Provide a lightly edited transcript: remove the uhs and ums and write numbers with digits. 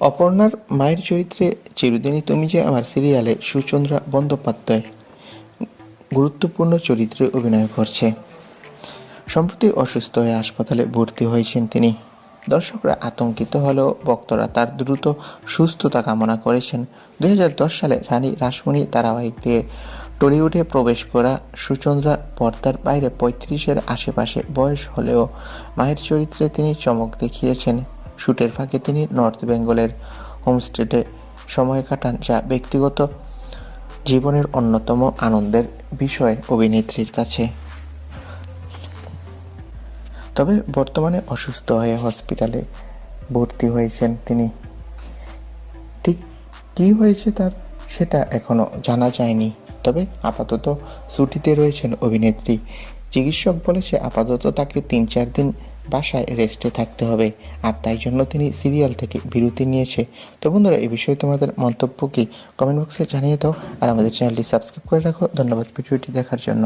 অপর্ণার মায়ের চরিত্রে চিরদিনই তুমি যে আমার সিরিয়ালে সুচন্দ্রা বন্দ্যোপাধ্যায় গুরুত্বপূর্ণ চরিত্রে অভিনয় করছে। সম্প্রতি অসুস্থ হয়ে হাসপাতালে ভর্তি হয়েছেন তিনি। দর্শকরা আতঙ্কিত হলেও ভক্তরা তার দ্রুত সুস্থতা কামনা করেছেন। 2010 সালে রানী রাসমণি ধারাবাহিক দিয়ে টলিউডে প্রবেশ করা সুচন্দ্রা পর্দার বাইরে 35-এর আশেপাশে বয়স হলেও মায়ের চরিত্রে তিনি চমক দেখিয়েছেন। শুটের ফাঁকে তিনি নর্থ বেঙ্গলের হোমস্টেতে সময় কাটান, যা ব্যক্তিগত জীবনের অন্যতম আনন্দের বিষয় অভিনেত্রীর কাছে। তবে বর্তমানে অসুস্থ হয়ে হসপিটালে ভর্তি হয়েছেন তিনি। ঠিক কী হয়েছে তার সেটা এখনও জানা যায়নি। তবে আপাতত ছুটিতে রয়েছেন অভিনেত্রী। চিকিৎসক বলেছে আপাতত তাকে 3-4 দিন বাসায় রেস্টে থাকতে হবে, আর তাই জন্য তিনি সিরিয়াল থেকে বিরতি নিয়েছে। তো বন্ধুরা, এই বিষয়ে তোমাদের মন্তব্য কি কমেন্ট বক্সে জানিয়ে দাও, আর আমাদের চ্যানেলটি সাবস্ক্রাইব করে রাখো। ধন্যবাদ ভিডিওটি দেখার জন্য।